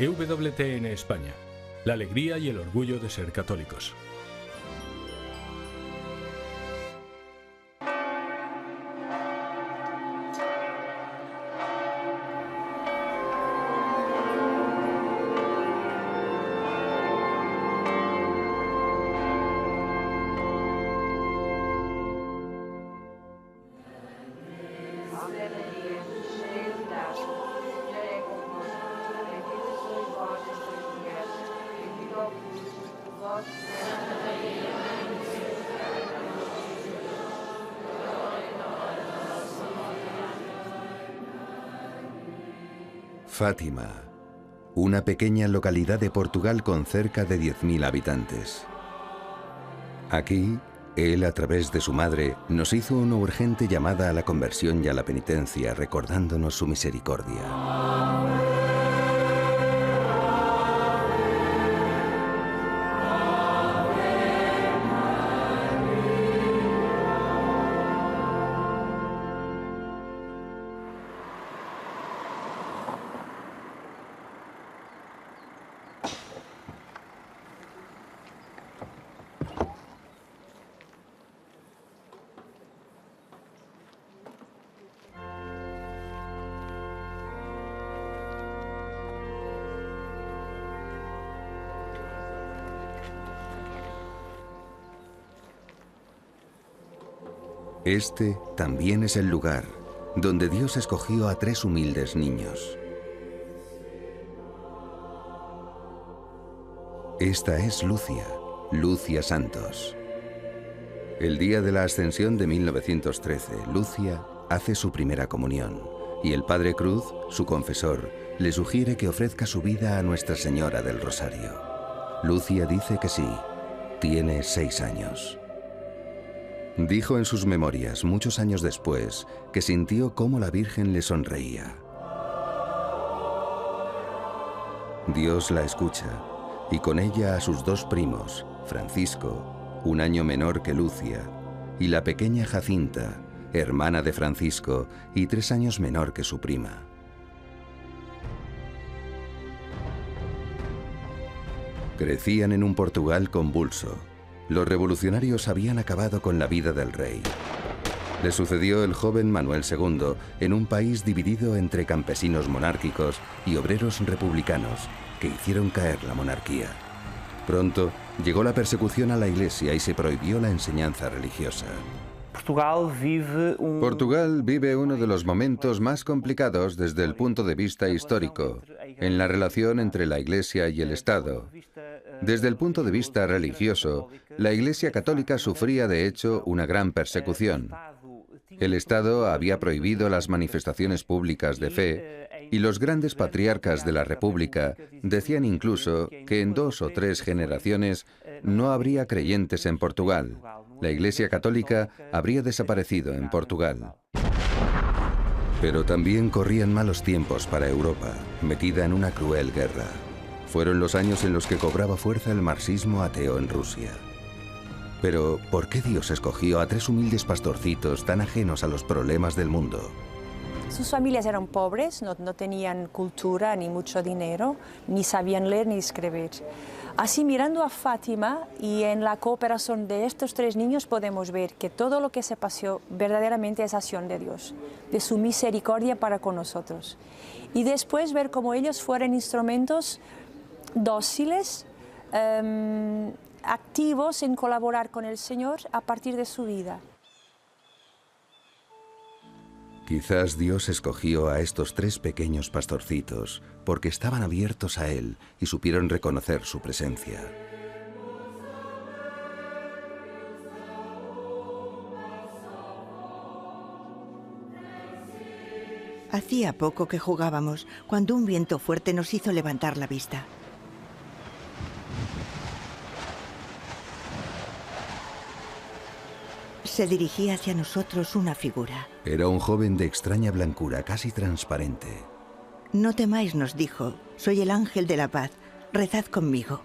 EWTN España. La alegría y el orgullo de ser católicos. Fátima, una pequeña localidad de Portugal con cerca de 10.000 habitantes. Aquí, él, a través de su madre, nos hizo una urgente llamada a la conversión y a la penitencia, recordándonos su misericordia. Este también es el lugar donde Dios escogió a 3 humildes niños. Esta es Lucia Santos. El día de la ascensión de 1913, Lucia hace su primera comunión y el Padre Cruz, su confesor, le sugiere que ofrezca su vida a Nuestra Señora del Rosario. Lucia dice que sí. Tiene 6 años. Dijo en sus memorias, muchos años después, que sintió cómo la Virgen le sonreía. Dios la escucha, y con ella a sus 2 primos, Francisco, 1 año menor que Lucia, y la pequeña Jacinta, hermana de Francisco y 3 años menor que su prima. Crecían en un Portugal convulso. Los revolucionarios habían acabado con la vida del rey. Le sucedió el joven Manuel II en un país dividido entre campesinos monárquicos y obreros republicanos que hicieron caer la monarquía. Pronto llegó la persecución a la Iglesia y se prohibió la enseñanza religiosa. Portugal vive uno de los momentos más complicados desde el punto de vista histórico, en la relación entre la Iglesia y el Estado. Desde el punto de vista religioso, la Iglesia católica sufría de hecho una gran persecución. El Estado había prohibido las manifestaciones públicas de fe y los grandes patriarcas de la República decían incluso que en 2 o 3 generaciones no habría creyentes en Portugal. La Iglesia católica habría desaparecido en Portugal. Pero también corrían malos tiempos para Europa, metida en una cruel guerra. Fueron los años en los que cobraba fuerza el marxismo ateo en Rusia. Pero, ¿por qué Dios escogió a 3 humildes pastorcitos tan ajenos a los problemas del mundo? Sus familias eran pobres, no tenían cultura ni mucho dinero, ni sabían leer ni escribir. Así, mirando a Fátima y en la cooperación de estos 3 niños podemos ver que todo lo que se pasó verdaderamente es acción de Dios, de su misericordia para con nosotros. Y después ver cómo ellos fueron instrumentos dóciles, activos en colaborar con el Señor a partir de su vida. Quizás Dios escogió a estos 3 pequeños pastorcitos porque estaban abiertos a Él y supieron reconocer su presencia. Hacía poco que jugábamos, cuando un viento fuerte nos hizo levantar la vista. Se dirigía hacia nosotros una figura. Era un joven de extraña blancura, casi transparente. No temáis, nos dijo, soy el ángel de la paz, rezad conmigo.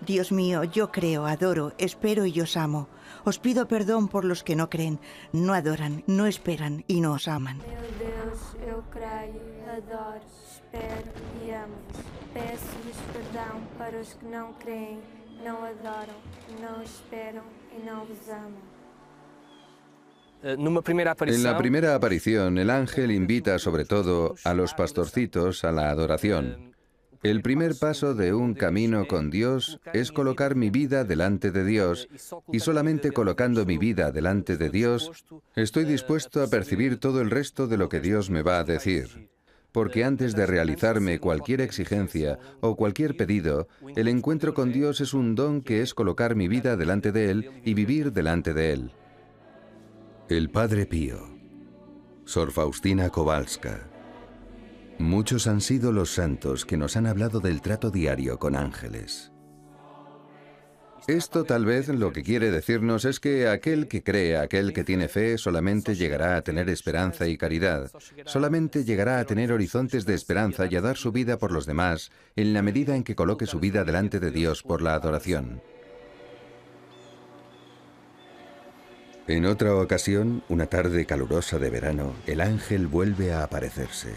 Dios mío, yo creo, adoro, espero y os amo. Os pido perdón por los que no creen, no adoran, no esperan y no os aman. eu creio, adoro, espero e amo-vos. Peço-vos perdão para os que não creem, não adoram, não esperam y no vos amam. En la primera aparición, el ángel invita sobre todo a los pastorcitos a la adoración. El primer paso de un camino con Dios es colocar mi vida delante de Dios, y solamente colocando mi vida delante de Dios, estoy dispuesto a percibir todo el resto de lo que Dios me va a decir. Porque antes de realizarme cualquier exigencia o cualquier pedido, el encuentro con Dios es un don que es colocar mi vida delante de Él y vivir delante de Él. El Padre Pío, Sor Faustina Kowalska. Muchos han sido los santos que nos han hablado del trato diario con ángeles. Esto tal vez lo que quiere decirnos es que aquel que cree, aquel que tiene fe, solamente llegará a tener esperanza y caridad, solamente llegará a tener horizontes de esperanza y a dar su vida por los demás en la medida en que coloque su vida delante de Dios por la adoración. En otra ocasión, una tarde calurosa de verano, el ángel vuelve a aparecerse.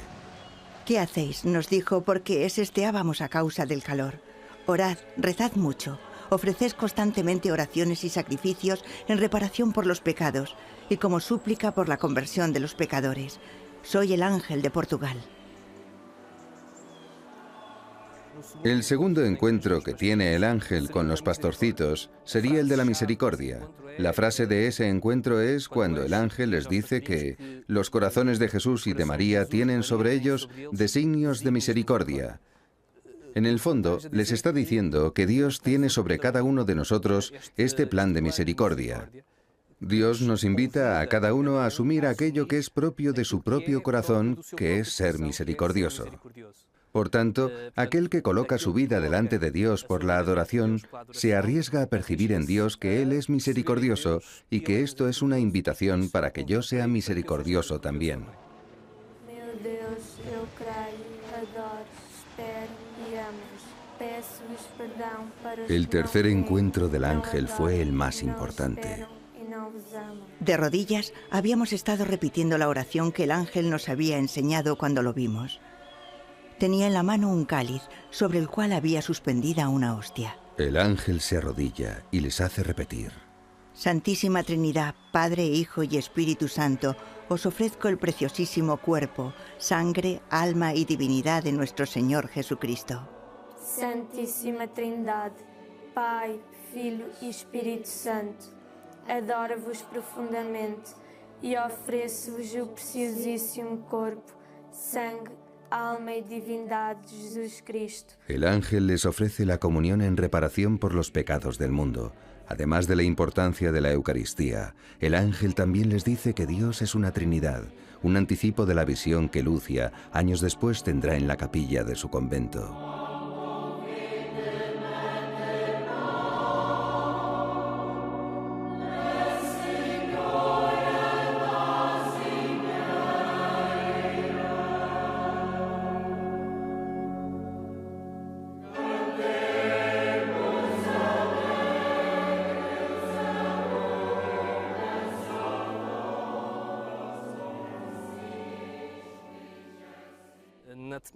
¿Qué hacéis?, nos dijo, porque esesteábamos a causa del calor. Orad, rezad mucho, ofreced constantemente oraciones y sacrificios en reparación por los pecados y como súplica por la conversión de los pecadores. Soy el ángel de Portugal. El segundo encuentro que tiene el ángel con los pastorcitos sería el de la misericordia. La frase de ese encuentro es cuando el ángel les dice que los corazones de Jesús y de María tienen sobre ellos designios de misericordia. En el fondo, les está diciendo que Dios tiene sobre cada uno de nosotros este plan de misericordia. Dios nos invita a cada uno a asumir aquello que es propio de su propio corazón, que es ser misericordioso. Por tanto, aquel que coloca su vida delante de Dios por la adoración, se arriesga a percibir en Dios que Él es misericordioso y que esto es una invitación para que yo sea misericordioso también. Meu Deus, eu creio, adoro, espero y amo-vos. Peço-vos perdão para os El que tercer não creem, encuentro del não ángel fue el adoram, más não importante. esperam y no vos amam. De rodillas, habíamos estado repitiendo la oración que el ángel nos había enseñado cuando lo vimos. Tenía en la mano un cáliz, sobre el cual había suspendida una hostia. El ángel se arrodilla y les hace repetir. Santísima Trinidad, Padre, Hijo y Espíritu Santo, os ofrezco el preciosísimo cuerpo, sangre, alma y divinidad de nuestro Señor Jesucristo. Santíssima Trindade, Pai, Filho e Espírito Santo, adoro-vos profundamente e ofereço-vos o preciosíssimo corpo, sangue, alma y divinidad de Jesucristo. El ángel les ofrece la comunión en reparación por los pecados del mundo. Además de la importancia de la Eucaristía, el ángel también les dice que Dios es una Trinidad, un anticipo de la visión que Lucia años después tendrá en la capilla de su convento.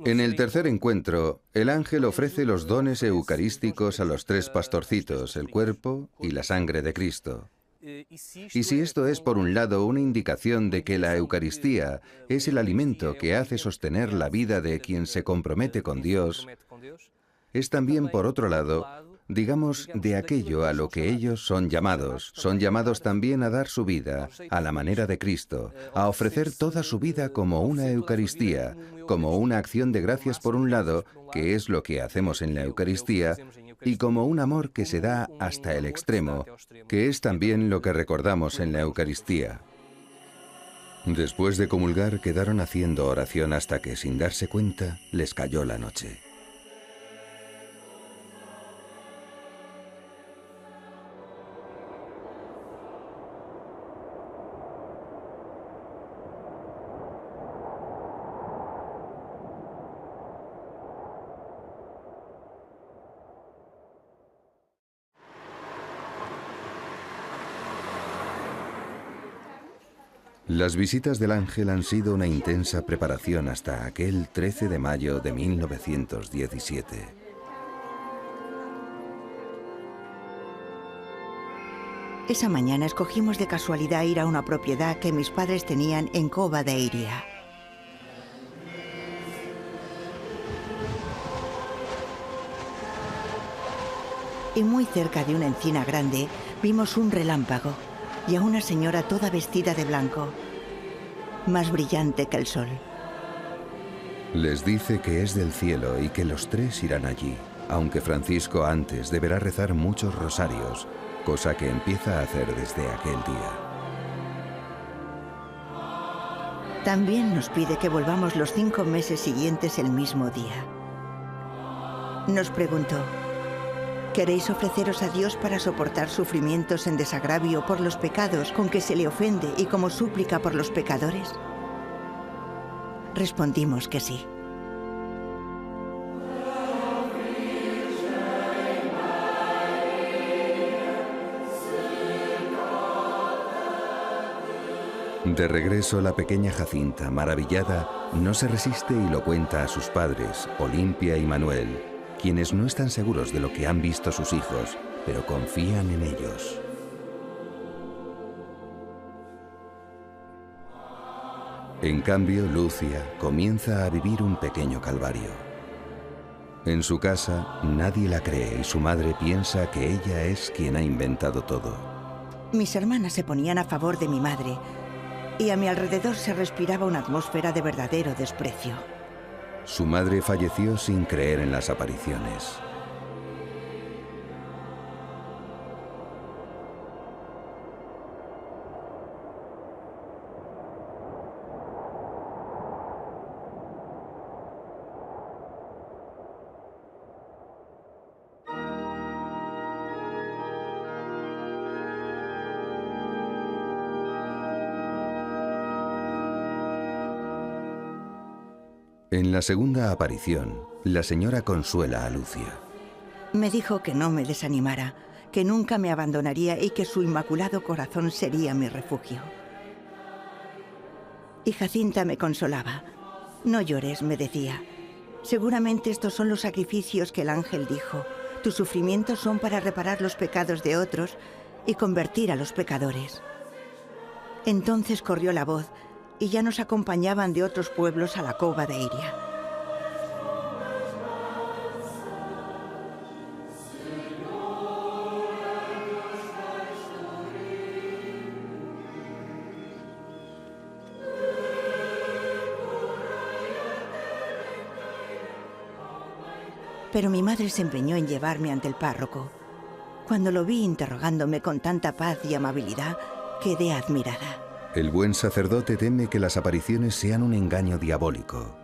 En el tercer encuentro, el ángel ofrece los dones eucarísticos a los tres pastorcitos, el cuerpo y la sangre de Cristo. Y si esto es, por un lado, una indicación de que la Eucaristía es el alimento que hace sostener la vida de quien se compromete con Dios, es también, por otro lado, digamos, de aquello a lo que ellos son llamados también a dar su vida a la manera de Cristo, a ofrecer toda su vida como una Eucaristía, como una acción de gracias por un lado, que es lo que hacemos en la Eucaristía, y como un amor que se da hasta el extremo, que es también lo que recordamos en la Eucaristía. Después de comulgar, quedaron haciendo oración hasta que, sin darse cuenta, les cayó la noche. Las visitas del ángel han sido una intensa preparación hasta aquel 13 de mayo de 1917. Esa mañana escogimos de casualidad ir a una propiedad que mis padres tenían en Cova de Iria. Y muy cerca de una encina grande vimos un relámpago y a una señora toda vestida de blanco, más brillante que el sol. Les dice que es del cielo y que los tres irán allí, aunque Francisco antes deberá rezar muchos rosarios, cosa que empieza a hacer desde aquel día. También nos pide que volvamos los 5 meses siguientes el mismo día. Nos preguntó: ¿queréis ofreceros a Dios para soportar sufrimientos en desagravio por los pecados con que se le ofende y como súplica por los pecadores? Respondimos que sí. De regreso, la pequeña Jacinta, maravillada, no se resiste y lo cuenta a sus padres, Olimpia y Manuel, quienes no están seguros de lo que han visto sus hijos, pero confían en ellos. En cambio, Lucia comienza a vivir un pequeño calvario. En su casa, nadie la cree y su madre piensa que ella es quien ha inventado todo. Mis hermanas se ponían a favor de mi madre y a mi alrededor se respiraba una atmósfera de verdadero desprecio. Su madre falleció sin creer en las apariciones. En la segunda aparición, la señora consuela a Lucia. Me dijo que no me desanimara, que nunca me abandonaría y que su inmaculado corazón sería mi refugio. Y Jacinta me consolaba. No llores, me decía. Seguramente estos son los sacrificios que el ángel dijo. Tus sufrimientos son para reparar los pecados de otros y convertir a los pecadores. Entonces corrió la voz y ya nos acompañaban de otros pueblos a la Cova de Iria. Pero mi madre se empeñó en llevarme ante el párroco. Cuando lo vi interrogándome con tanta paz y amabilidad, quedé admirada. El buen sacerdote teme que las apariciones sean un engaño diabólico.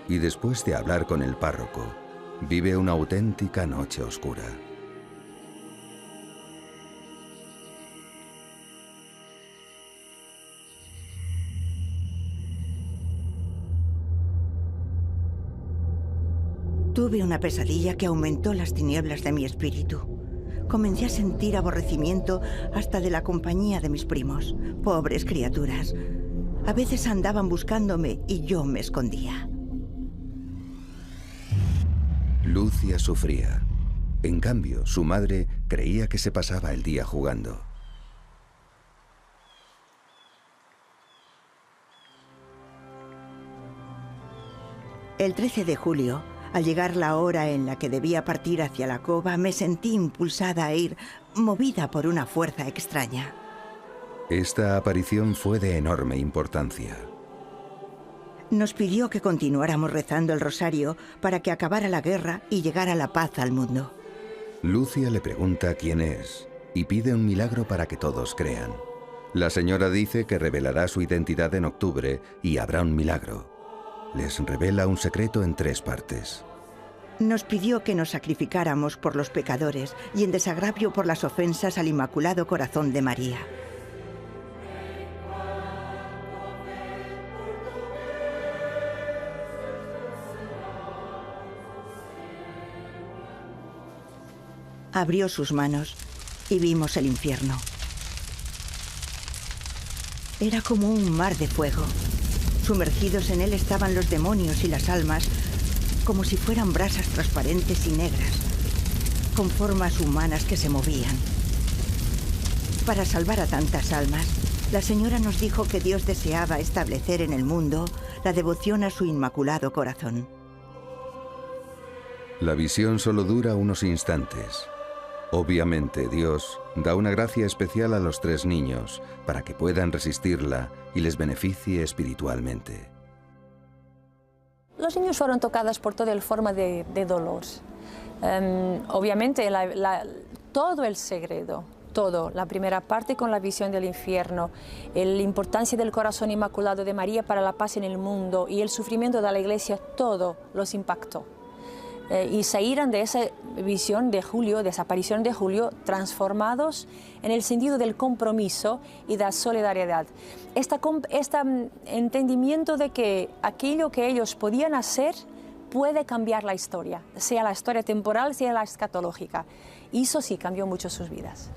Y después de hablar con el párroco, vive una auténtica noche oscura. Tuve una pesadilla que aumentó las tinieblas de mi espíritu. Comencé a sentir aborrecimiento hasta de la compañía de mis primos, pobres criaturas. A veces andaban buscándome y yo me escondía. Lucia sufría. En cambio, su madre creía que se pasaba el día jugando. El 13 de julio, al llegar la hora en la que debía partir hacia la cova, me sentí impulsada a ir, movida por una fuerza extraña. Esta aparición fue de enorme importancia. Nos pidió que continuáramos rezando el rosario para que acabara la guerra y llegara la paz al mundo. Lucia le pregunta quién es y pide un milagro para que todos crean. La señora dice que revelará su identidad en octubre y habrá un milagro. Les revela un secreto en 3 partes. Nos pidió que nos sacrificáramos por los pecadores y en desagravio por las ofensas al Inmaculado Corazón de María. Abrió sus manos y vimos el infierno. Era como un mar de fuego. Sumergidos en él estaban los demonios y las almas, como si fueran brasas transparentes y negras, con formas humanas que se movían. Para salvar a tantas almas, la señora nos dijo que Dios deseaba establecer en el mundo la devoción a su inmaculado corazón. La visión solo dura unos instantes. Obviamente, Dios da una gracia especial a los 3 niños para que puedan resistirla y les beneficie espiritualmente. Los niños fueron tocados por toda la forma de dolor. Obviamente, todo el secreto, todo, la primera parte con la visión del infierno, la importancia del corazón inmaculado de María para la paz en el mundo y el sufrimiento de la Iglesia, todo los impactó. Y salieron de esa visión de Julio, de esa aparición de Julio, transformados en el sentido del compromiso y de la solidaridad. Este entendimiento de que aquello que ellos podían hacer puede cambiar la historia, sea la historia temporal, sea la escatológica. Y eso sí cambió mucho sus vidas.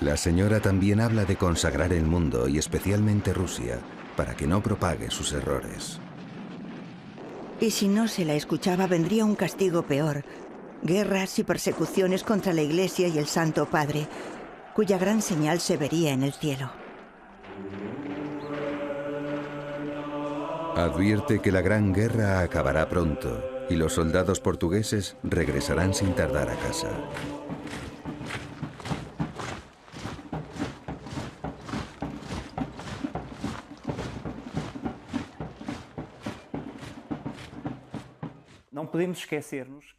La señora también habla de consagrar el mundo y especialmente Rusia para que no propague sus errores. Y si no se la escuchaba, vendría un castigo peor: guerras y persecuciones contra la Iglesia y el Santo Padre, cuya gran señal se vería en el cielo. Advierte que la gran guerra acabará pronto y los soldados portugueses regresarán sin tardar a casa.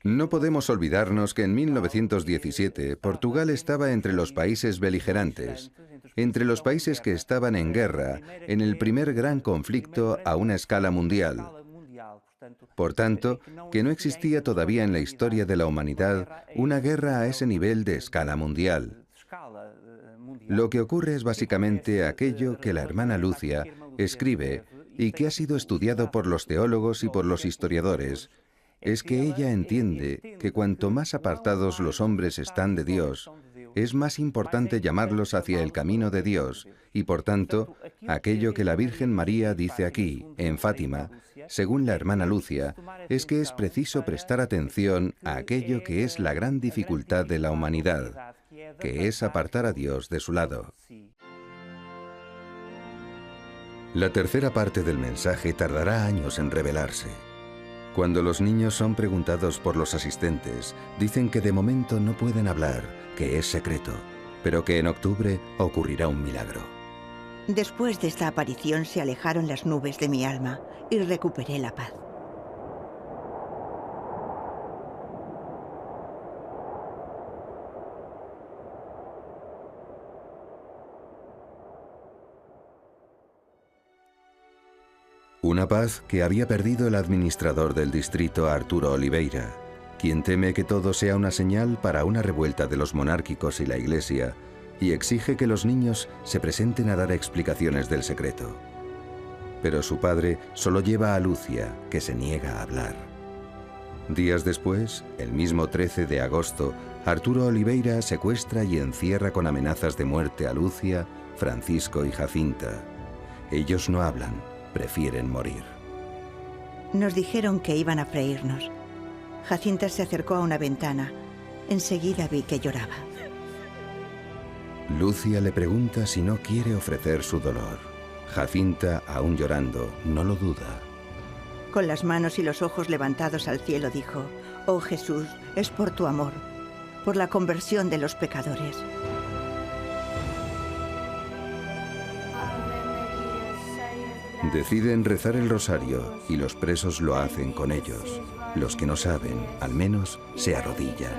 No podemos olvidarnos que en 1917 Portugal estaba entre los países beligerantes, entre los países que estaban en guerra en el primer gran conflicto a una escala mundial. Por tanto, que no existía todavía en la historia de la humanidad una guerra a ese nivel de escala mundial. Lo que ocurre es básicamente aquello que la hermana Lucia escribe y que ha sido estudiado por los teólogos y por los historiadores, es que ella entiende que cuanto más apartados los hombres están de Dios, es más importante llamarlos hacia el camino de Dios, y por tanto, aquello que la Virgen María dice aquí, en Fátima, según la hermana Lucia, es que es preciso prestar atención a aquello que es la gran dificultad de la humanidad, que es apartar a Dios de su lado. La tercera parte del mensaje tardará años en revelarse. Cuando los niños son preguntados por los asistentes, dicen que de momento no pueden hablar, que es secreto, pero que en octubre ocurrirá un milagro. Después de esta aparición se alejaron las nubes de mi alma y recuperé la paz. Una paz que había perdido el administrador del distrito, Arturo Oliveira, quien teme que todo sea una señal para una revuelta de los monárquicos y la Iglesia, y exige que los niños se presenten a dar explicaciones del secreto. Pero su padre solo lleva a Lucia, que se niega a hablar. Días después, el mismo 13 de agosto, Arturo Oliveira secuestra y encierra con amenazas de muerte a Lucia, Francisco y Jacinta. Ellos no hablan. Prefieren morir. Nos dijeron que iban a freírnos. Jacinta se acercó a una ventana. Enseguida vi que lloraba. Lucia le pregunta si no quiere ofrecer su dolor. Jacinta, aún llorando, no lo duda. Con las manos y los ojos levantados al cielo dijo: «Oh Jesús, es por tu amor, por la conversión de los pecadores». Deciden rezar el rosario y los presos lo hacen con ellos. Los que no saben, al menos, se arrodillan.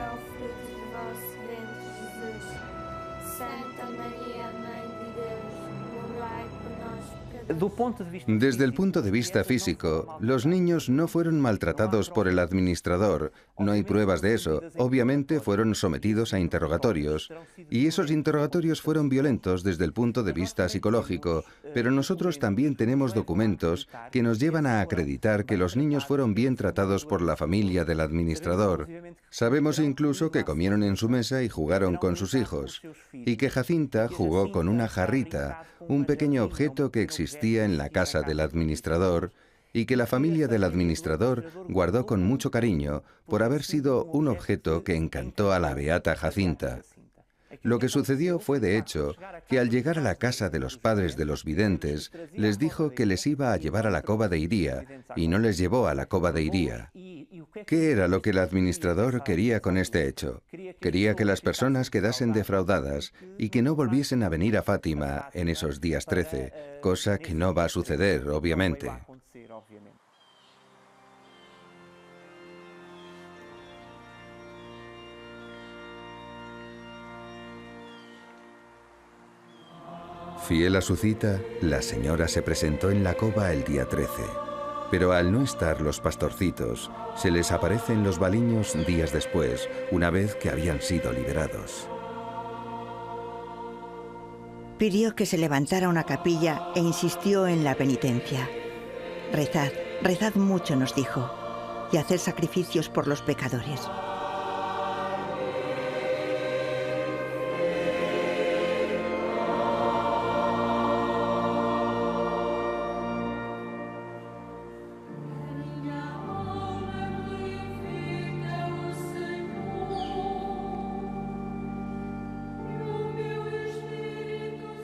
Desde el punto de vista físico, los niños no fueron maltratados por el administrador, no hay pruebas de eso. Obviamente fueron sometidos a interrogatorios, y esos interrogatorios fueron violentos desde el punto de vista psicológico, pero nosotros también tenemos documentos que nos llevan a acreditar que los niños fueron bien tratados por la familia del administrador. Sabemos incluso que comieron en su mesa y jugaron con sus hijos, y que Jacinta jugó con una jarrita, un pequeño objeto que existía en la casa del administrador y que la familia del administrador guardó con mucho cariño por haber sido un objeto que encantó a la beata Jacinta. Lo que sucedió fue, de hecho, que al llegar a la casa de los padres de los videntes, les dijo que les iba a llevar a la cova de Iría, y no les llevó a la cova de Iría. ¿Qué era lo que el administrador quería con este hecho? Quería que las personas quedasen defraudadas y que no volviesen a venir a Fátima en esos días 13, cosa que no va a suceder, obviamente. Fiel a su cita, la señora se presentó en la cova el día 13. Pero al no estar los pastorcitos, se les aparecen los baliños días después, una vez que habían sido liberados. Pidió que se levantara una capilla e insistió en la penitencia. Rezad, rezad mucho, nos dijo, y haced sacrificios por los pecadores.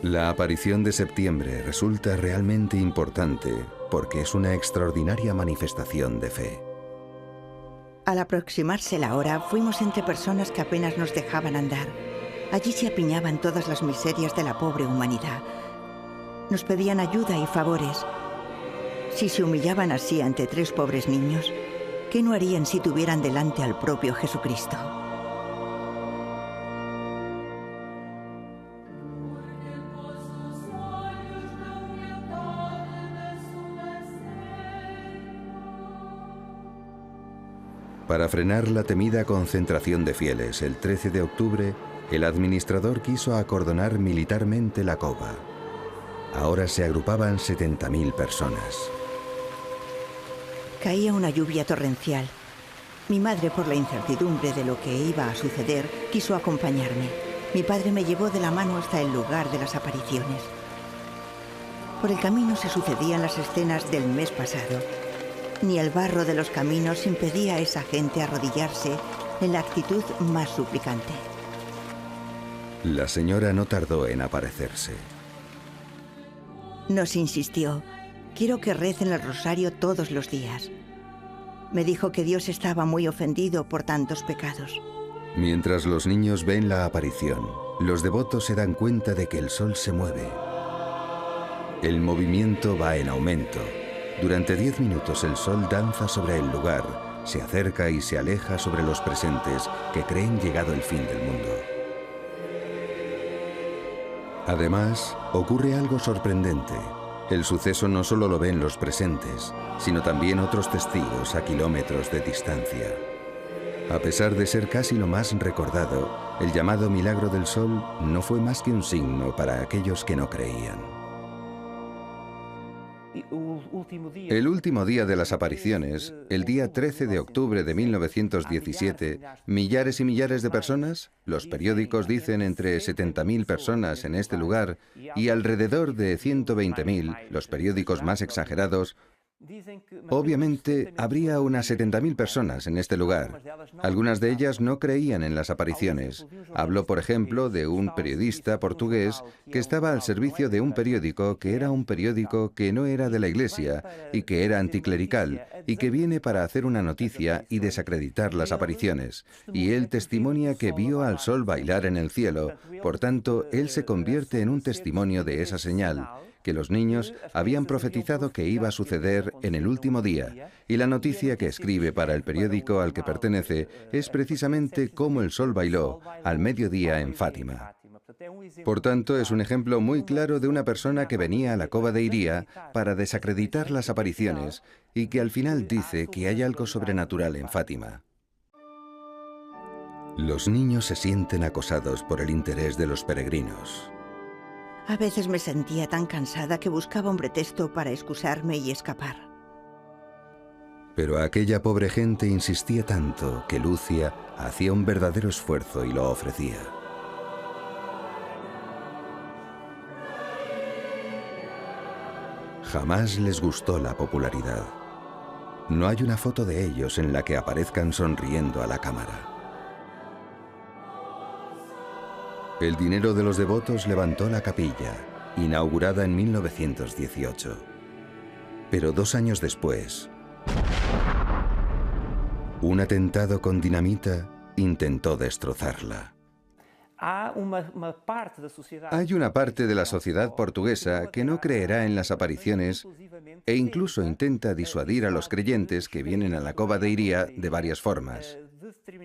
La aparición de septiembre resulta realmente importante porque es una extraordinaria manifestación de fe. Al aproximarse la hora, fuimos entre personas que apenas nos dejaban andar. Allí se apiñaban todas las miserias de la pobre humanidad. Nos pedían ayuda y favores. Si se humillaban así ante 3 pobres niños, ¿qué no harían si tuvieran delante al propio Jesucristo? Para frenar la temida concentración de fieles, el 13 de octubre, el administrador quiso acordonar militarmente la cova. Ahora se agrupaban 70.000 personas. Caía una lluvia torrencial. Mi madre, por la incertidumbre de lo que iba a suceder, quiso acompañarme. Mi padre me llevó de la mano hasta el lugar de las apariciones. Por el camino se sucedían las escenas del mes pasado. Ni el barro de los caminos impedía a esa gente arrodillarse en la actitud más suplicante. La señora no tardó en aparecerse. Nos insistió: quiero que recen el rosario todos los días. Me dijo que Dios estaba muy ofendido por tantos pecados. Mientras los niños ven la aparición, los devotos se dan cuenta de que el sol se mueve. El movimiento va en aumento. Durante 10 minutos el sol danza sobre el lugar, se acerca y se aleja sobre los presentes que creen llegado el fin del mundo. Además, ocurre algo sorprendente. El suceso no solo lo ven los presentes, sino también otros testigos a kilómetros de distancia. A pesar de ser casi lo más recordado, el llamado milagro del sol no fue más que un signo para aquellos que no creían. El último día de las apariciones, el día 13 de octubre de 1917, millares y millares de personas, los periódicos dicen entre 70.000 personas en este lugar y alrededor de 120.000, los periódicos más exagerados. Obviamente, habría unas 70.000 personas en este lugar. Algunas de ellas no creían en las apariciones. Hablo, por ejemplo, de un periodista portugués que estaba al servicio de un periódico que era un periódico que no era de la Iglesia y que era anticlerical y que viene para hacer una noticia y desacreditar las apariciones. Y él testimonia que vio al sol bailar en el cielo. Por tanto, él se convierte en un testimonio de esa señal, que los niños habían profetizado que iba a suceder en el último día, y la noticia que escribe para el periódico al que pertenece es precisamente cómo el sol bailó al mediodía en Fátima. Por tanto, es un ejemplo muy claro de una persona que venía a la cova de Iría para desacreditar las apariciones y que al final dice que hay algo sobrenatural en Fátima. Los niños se sienten acosados por el interés de los peregrinos. A veces me sentía tan cansada que buscaba un pretexto para excusarme y escapar. Pero aquella pobre gente insistía tanto que Lucia hacía un verdadero esfuerzo y lo ofrecía. Jamás les gustó la popularidad. No hay una foto de ellos en la que aparezcan sonriendo a la cámara. El dinero de los devotos levantó la capilla, inaugurada en 1918. Pero 2 años después, un atentado con dinamita intentó destrozarla. Hay una parte de la sociedad portuguesa que no creerá en las apariciones e incluso intenta disuadir a los creyentes que vienen a la cova de Iría de varias formas.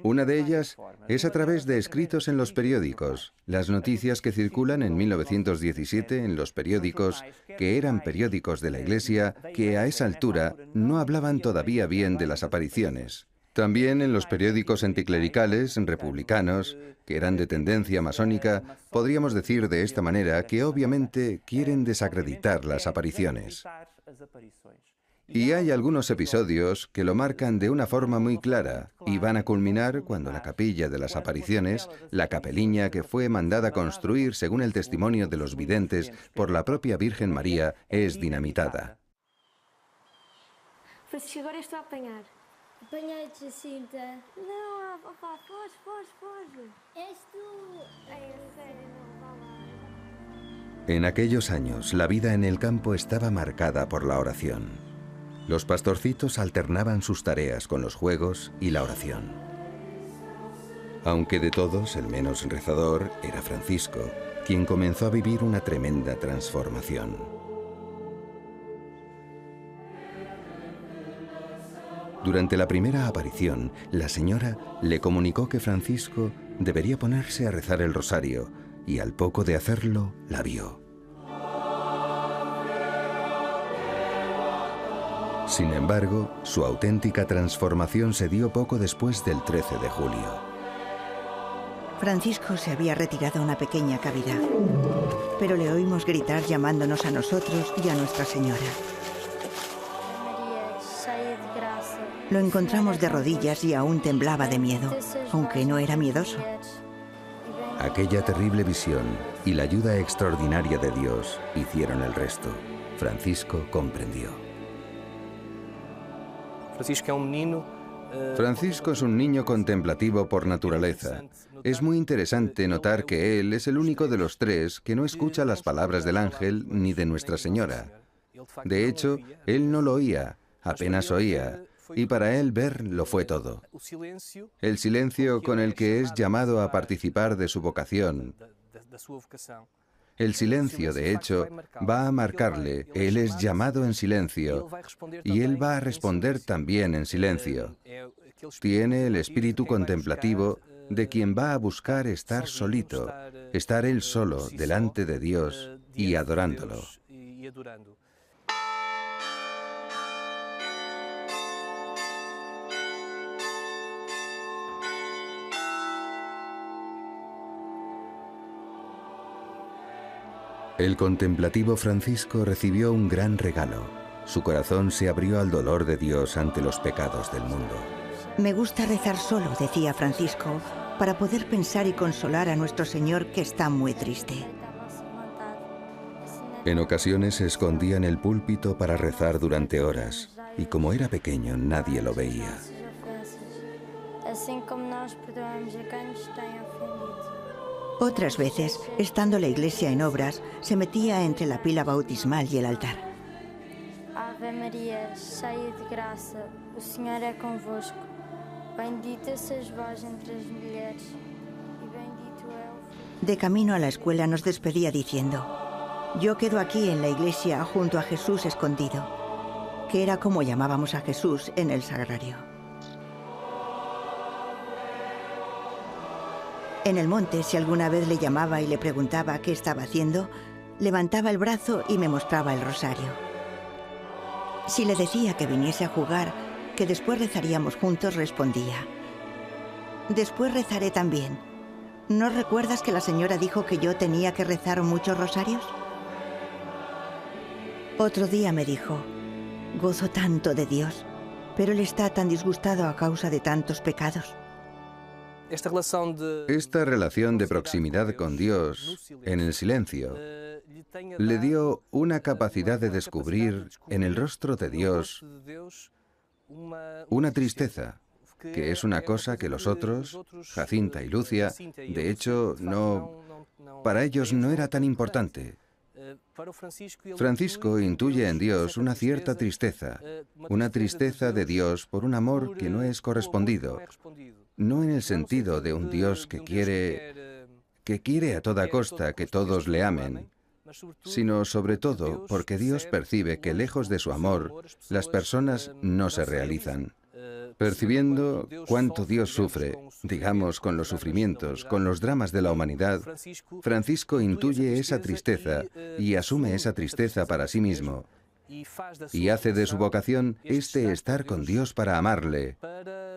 Una de ellas es a través de escritos en los periódicos, las noticias que circulan en 1917 en los periódicos, que eran periódicos de la Iglesia, que a esa altura no hablaban todavía bien de las apariciones. También en los periódicos anticlericales, republicanos, que eran de tendencia masónica, podríamos decir de esta manera que obviamente quieren desacreditar las apariciones. Y hay algunos episodios que lo marcan de una forma muy clara y van a culminar cuando la capilla de las apariciones, la capeliña que fue mandada construir según el testimonio de los videntes por la propia Virgen María, es dinamitada. Francisco, agora estou a apanhar. Apanhei-te, Jacinta. Não, opá, foge. És tu. Ai, é sério, não, vá lá. En aquellos años, la vida en el campo estaba marcada por la oración. Los pastorcitos alternaban sus tareas con los juegos y la oración. Aunque de todos, el menos rezador era Francisco, quien comenzó a vivir una tremenda transformación. Durante la primera aparición, la señora le comunicó que Francisco debería ponerse a rezar el rosario, y al poco de hacerlo, la vio. Sin embargo, su auténtica transformación se dio poco después del 13 de julio. Francisco se había retirado a una pequeña cavidad, pero le oímos gritar llamándonos a nosotros y a Nuestra Señora. Lo encontramos de rodillas y aún temblaba de miedo, aunque no era miedoso. Aquella terrible visión y la ayuda extraordinaria de Dios hicieron el resto. Francisco comprendió. Francisco es un niño contemplativo por naturaleza. Es muy interesante notar que él es el único de los 3 que no escucha las palabras del ángel ni de Nuestra Señora. De hecho, él no lo oía, apenas oía, y para él ver lo fue todo. El silencio con el que es llamado a participar de su vocación. El silencio, de hecho, va a marcarle, él es llamado en silencio, y él va a responder también en silencio. Tiene el espíritu contemplativo de quien va a buscar estar solito, estar él solo delante de Dios y adorándolo. El contemplativo Francisco recibió un gran regalo. Su corazón se abrió al dolor de Dios ante los pecados del mundo. Me gusta rezar solo, decía Francisco, para poder pensar y consolar a nuestro Señor que está muy triste. En ocasiones se escondía en el púlpito para rezar durante horas, y como era pequeño nadie lo veía. Otras veces, estando la iglesia en obras, se metía entre la pila bautismal y el altar. Ave María, cheia de graça, o Senhor é convosco. Bendita sois vós entre as mulheres, e bendito é o fruto. De camino a la escuela nos despedía diciendo: yo quedo aquí en la iglesia junto a Jesús escondido, que era como llamábamos a Jesús en el sagrario. En el monte, si alguna vez le llamaba y le preguntaba qué estaba haciendo, levantaba el brazo y me mostraba el rosario. Si le decía que viniese a jugar, que después rezaríamos juntos, respondía: «Después rezaré también. ¿No recuerdas que la señora dijo que yo tenía que rezar muchos rosarios?». Otro día me dijo: «Gozo tanto de Dios, pero él está tan disgustado a causa de tantos pecados». Esta relación de proximidad con Dios, en el silencio, le dio una capacidad de descubrir en el rostro de Dios una tristeza, que es una cosa que los otros, Jacinta y Lucia, de hecho, para ellos no era tan importante. Francisco intuye en Dios una cierta tristeza, una tristeza de Dios por un amor que no es correspondido, no en el sentido de un Dios que quiere a toda costa que todos le amen, sino sobre todo porque Dios percibe que lejos de su amor, las personas no se realizan. Percibiendo cuánto Dios sufre, digamos, con los sufrimientos, con los dramas de la humanidad, Francisco intuye esa tristeza y asume esa tristeza para sí mismo, y hace de su vocación estar con Dios para amarle.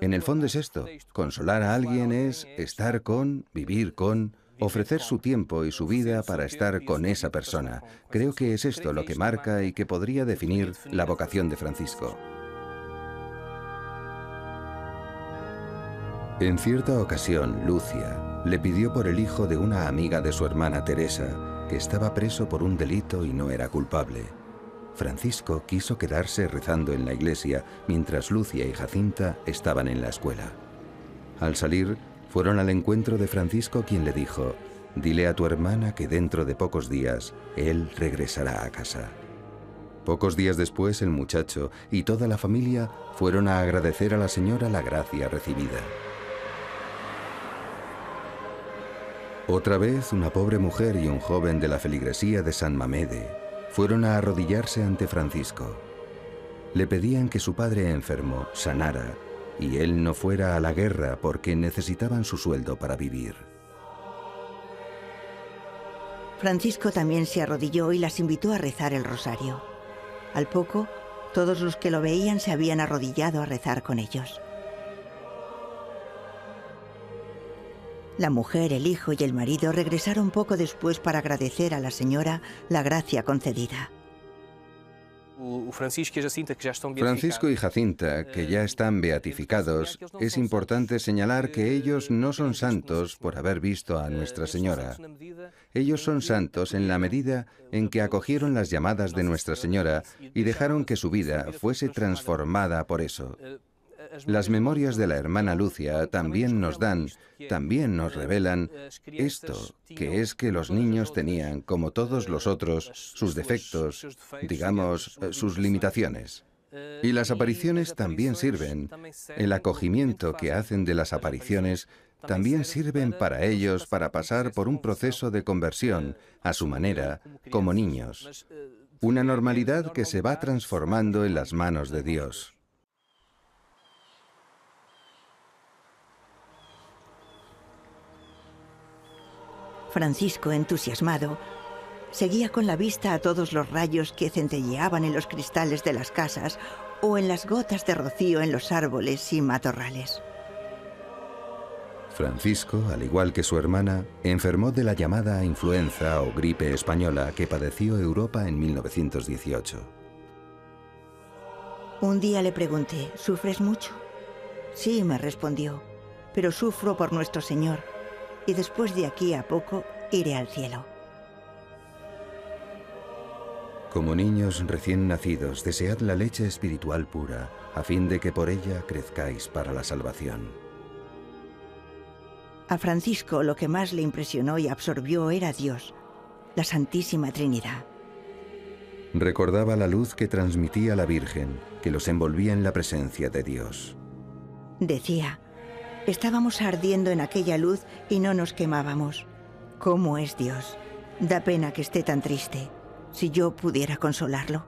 En el fondo es esto: consolar a alguien es estar con, vivir con, ofrecer su tiempo y su vida para estar con esa persona. Creo que es esto lo que marca y que podría definir la vocación de Francisco. En cierta ocasión, Lucia le pidió por el hijo de una amiga de su hermana Teresa, que estaba preso por un delito y no era culpable. Francisco quiso quedarse rezando en la iglesia mientras Lucia y Jacinta estaban en la escuela. Al salir, fueron al encuentro de Francisco, quien le dijo: «Dile a tu hermana que dentro de pocos días él regresará a casa». Pocos días después, el muchacho y toda la familia fueron a agradecer a la señora la gracia recibida. Otra vez, una pobre mujer y un joven de la feligresía de San Mamede fueron a arrodillarse ante Francisco. Le pedían que su padre enfermo sanara y él no fuera a la guerra porque necesitaban su sueldo para vivir. Francisco también se arrodilló y las invitó a rezar el rosario. Al poco, todos los que lo veían se habían arrodillado a rezar con ellos. La mujer, el hijo y el marido regresaron poco después para agradecer a la señora la gracia concedida. Francisco y Jacinta, que ya están beatificados, es importante señalar que ellos no son santos por haber visto a Nuestra Señora. Ellos son santos en la medida en que acogieron las llamadas de Nuestra Señora y dejaron que su vida fuese transformada por eso. Las memorias de la hermana Lucia también nos revelan esto, que es que los niños tenían, como todos los otros, sus defectos, digamos, sus limitaciones. Y las apariciones también sirven. El acogimiento que hacen de las apariciones también sirven para ellos para pasar por un proceso de conversión, a su manera, como niños. Una normalidad que se va transformando en las manos de Dios. Francisco, entusiasmado, seguía con la vista a todos los rayos que centelleaban en los cristales de las casas o en las gotas de rocío en los árboles y matorrales. Francisco, al igual que su hermana, enfermó de la llamada influenza o gripe española que padeció Europa en 1918. Un día le pregunté: ¿sufres mucho? Sí, me respondió, pero sufro por nuestro Señor, y después de aquí a poco iré al cielo. Como niños recién nacidos, desead la leche espiritual pura, a fin de que por ella crezcáis para la salvación. A Francisco lo que más le impresionó y absorbió era Dios, la Santísima Trinidad. Recordaba la luz que transmitía la Virgen, que los envolvía en la presencia de Dios. Decía: estábamos ardiendo en aquella luz y no nos quemábamos. ¿Cómo es Dios? Da pena que esté tan triste. Si yo pudiera consolarlo.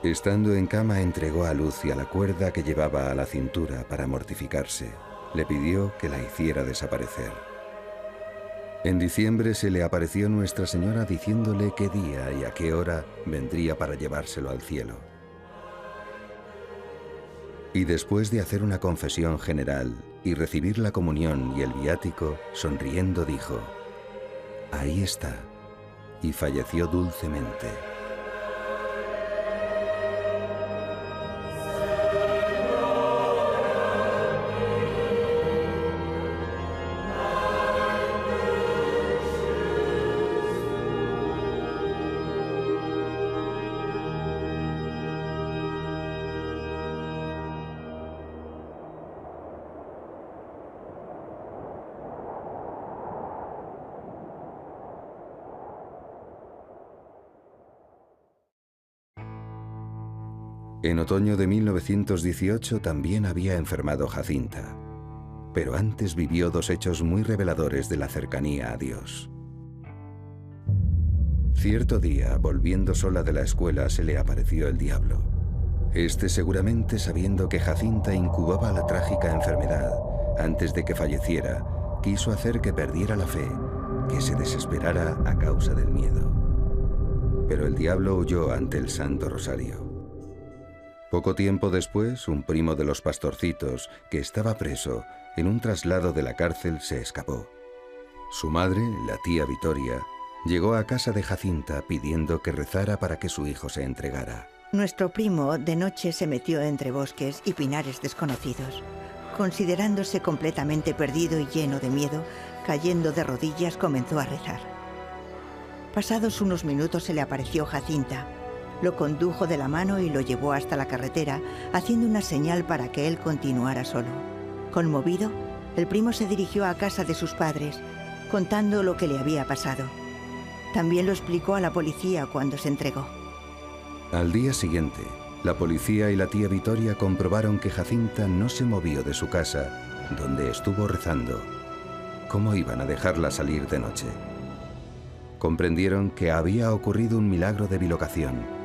Estando en cama, entregó a Lucia la cuerda que llevaba a la cintura para mortificarse. le pidió que la hiciera desaparecer. En diciembre se le apareció Nuestra Señora diciéndole qué día y a qué hora vendría para llevárselo al cielo. Y después de hacer una confesión general y recibir la comunión y el viático, sonriendo dijo: «Ahí está», y falleció dulcemente. En otoño de 1918 también había enfermado Jacinta, pero antes vivió dos hechos muy reveladores de la cercanía a Dios. Cierto día, volviendo sola de la escuela, se le apareció el diablo. Este, seguramente sabiendo que Jacinta incubaba la trágica enfermedad, antes de que falleciera, quiso hacer que perdiera la fe, que se desesperara a causa del miedo. Pero el diablo huyó ante el Santo Rosario. Poco tiempo después, un primo de los pastorcitos, que estaba preso, en un traslado de la cárcel se escapó. Su madre, la tía Vitoria, llegó a casa de Jacinta pidiendo que rezara para que su hijo se entregara. Nuestro primo de noche se metió entre bosques y pinares desconocidos. Considerándose completamente perdido y lleno de miedo, cayendo de rodillas comenzó a rezar. Pasados unos minutos se le apareció Jacinta. Lo condujo de la mano y lo llevó hasta la carretera, haciendo una señal para que él continuara solo. Conmovido, el primo se dirigió a casa de sus padres, contando lo que le había pasado. También lo explicó a la policía cuando se entregó. Al día siguiente, la policía y la tía Vitoria comprobaron que Jacinta no se movió de su casa, donde estuvo rezando. ¿Cómo iban a dejarla salir de noche? Comprendieron que había ocurrido un milagro de bilocación.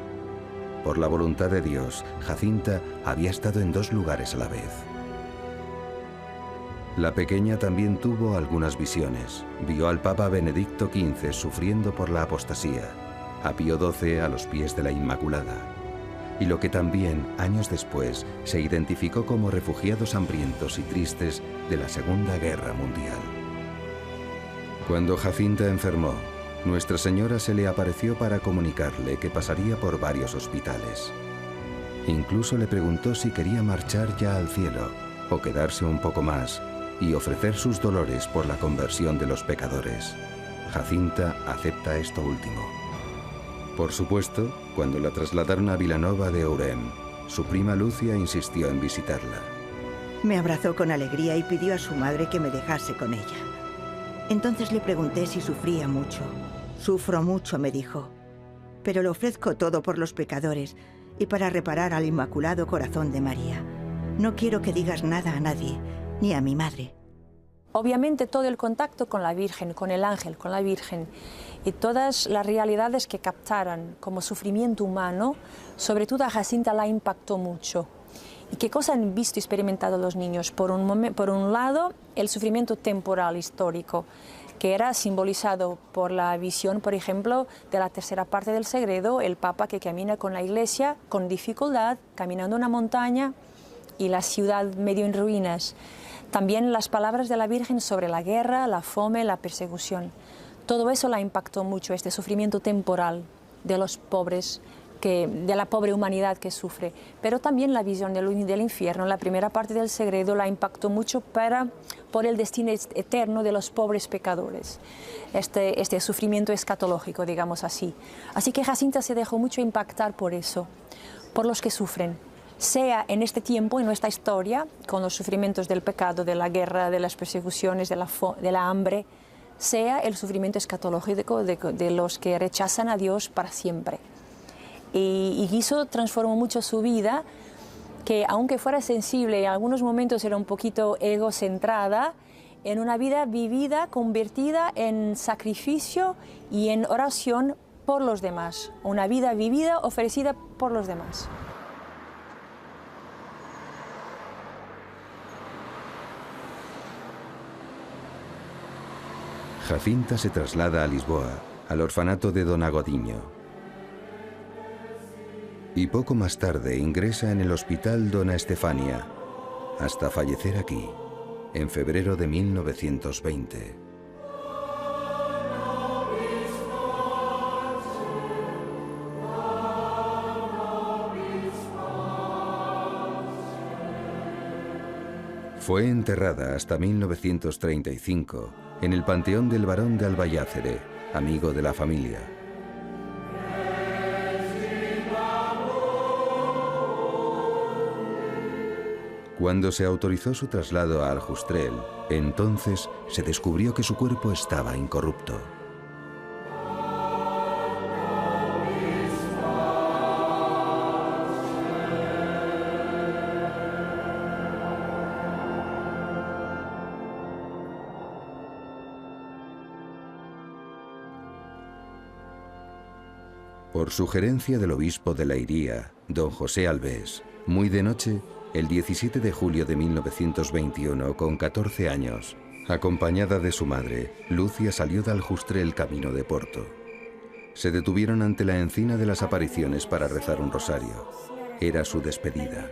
Por la voluntad de Dios, Jacinta había estado en dos lugares a la vez. La pequeña también tuvo algunas visiones. Vio al Papa Benedicto XV sufriendo por la apostasía, a Pío XII a los pies de la Inmaculada, y lo que también, años después, se identificó como refugiados hambrientos y tristes de la Segunda Guerra Mundial. Cuando Jacinta enfermó, Nuestra Señora se le apareció para comunicarle que pasaría por varios hospitales. Incluso le preguntó si quería marchar ya al cielo o quedarse un poco más y ofrecer sus dolores por la conversión de los pecadores. Jacinta acepta esto último. Por supuesto, cuando la trasladaron a Vilanova de Ourem, su prima Lucia insistió en visitarla. Me abrazó con alegría y pidió a su madre que me dejase con ella. Entonces le pregunté si sufría mucho. Sufro mucho, me dijo, pero lo ofrezco todo por los pecadores y para reparar al Inmaculado Corazón de María. No quiero que digas nada a nadie, ni a mi madre. Obviamente todo el contacto con la Virgen, con el ángel, con la Virgen y todas las realidades que captaran como sufrimiento humano, sobre todo a Jacinta la impactó mucho. ¿Y qué cosa han visto y experimentado los niños? Por un lado, el sufrimiento temporal histórico, que era simbolizado por la visión, por ejemplo, de la tercera parte del Segredo, el Papa que camina con la Iglesia con dificultad, caminando una montaña y la ciudad medio en ruinas. También las palabras de la Virgen sobre la guerra, la fome, la persecución. Todo eso la impactó mucho, este sufrimiento temporal de los pobres, de la pobre humanidad que sufre, pero también la visión del infierno, la primera parte del Segredo la impactó mucho por el destino eterno de los pobres pecadores, este sufrimiento escatológico, digamos así. Así que Jacinta se dejó mucho impactar por eso, por los que sufren, sea en este tiempo, en nuestra historia, con los sufrimientos del pecado, de la guerra, de las persecuciones, de la hambre, sea el sufrimiento escatológico de los que rechazan a Dios para siempre. Y eso transformó mucho su vida, que aunque fuera sensible, en algunos momentos era un poquito egocentrada, en una vida vivida, convertida en sacrificio y en oración por los demás. Una vida vivida, ofrecida por los demás. Jacinta se traslada a Lisboa, al orfanato de Don Agodiño. Y poco más tarde ingresa en el hospital Dona Estefania, hasta fallecer aquí, en febrero de 1920. Fue enterrada hasta 1935 en el Panteón del Barón de Albayácere, amigo de la familia. Cuando se autorizó su traslado a Aljustrel, entonces se descubrió que su cuerpo estaba incorrupto. Por sugerencia del obispo de Leiria, don José Alves, muy de noche, el 17 de julio de 1921, con 14 años, acompañada de su madre, Lucia salió de Aljustrel camino de Porto. Se detuvieron ante la encina de las apariciones para rezar un rosario. Era su despedida.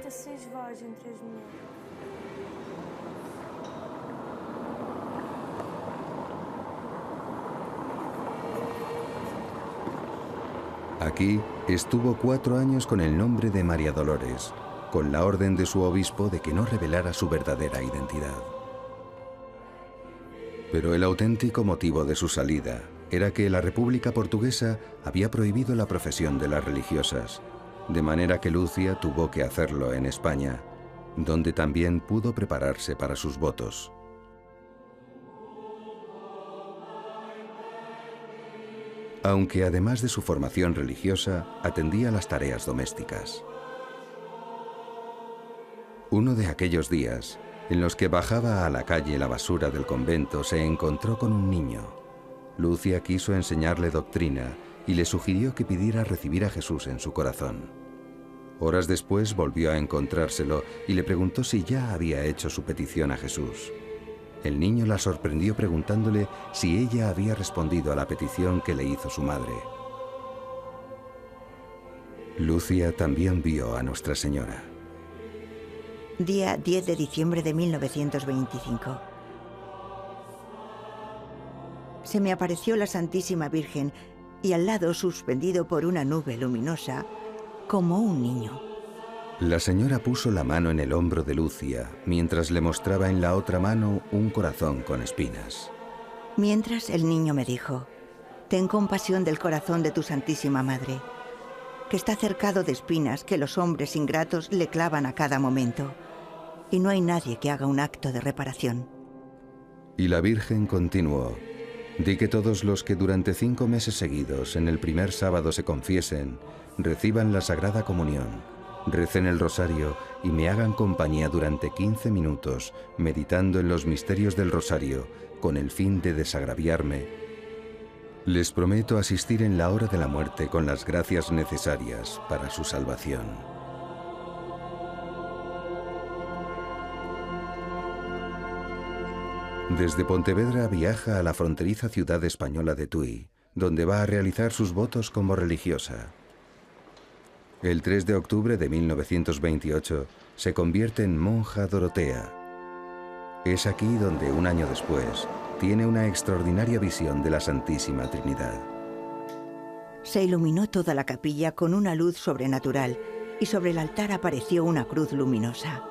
Aquí estuvo 4 años con el nombre de María Dolores, con la orden de su obispo de que no revelara su verdadera identidad. Pero el auténtico motivo de su salida era que la República Portuguesa había prohibido la profesión de las religiosas, de manera que Lucia tuvo que hacerlo en España, donde también pudo prepararse para sus votos. Aunque además de su formación religiosa, atendía las tareas domésticas. Uno de aquellos días, en los que bajaba a la calle la basura del convento, se encontró con un niño. Lucia quiso enseñarle doctrina y le sugirió que pidiera recibir a Jesús en su corazón. Horas después volvió a encontrárselo y le preguntó si ya había hecho su petición a Jesús. El niño la sorprendió preguntándole si ella había respondido a la petición que le hizo su madre. Lucia también vio a Nuestra Señora. Día 10 de diciembre de 1925. Se me apareció la Santísima Virgen y al lado, suspendido por una nube luminosa, como un niño. La señora puso la mano en el hombro de Lucia, mientras le mostraba en la otra mano un corazón con espinas. Mientras el niño me dijo: «Ten compasión del corazón de tu Santísima Madre, que está cercado de espinas que los hombres ingratos le clavan a cada momento, y no hay nadie que haga un acto de reparación». Y la Virgen continuó: «Di que todos los que durante 5 meses seguidos en el primer sábado se confiesen, reciban la Sagrada Comunión, recen el rosario y me hagan compañía durante 15 minutos, meditando en los misterios del rosario, con el fin de desagraviarme. Les prometo asistir en la hora de la muerte con las gracias necesarias para su salvación». Desde Pontevedra viaja a la fronteriza ciudad española de Tui, donde va a realizar sus votos como religiosa. El 3 de octubre de 1928 se convierte en monja Dorotea. Es aquí donde, un año después, tiene una extraordinaria visión de la Santísima Trinidad. Se iluminó toda la capilla con una luz sobrenatural y sobre el altar apareció una cruz luminosa.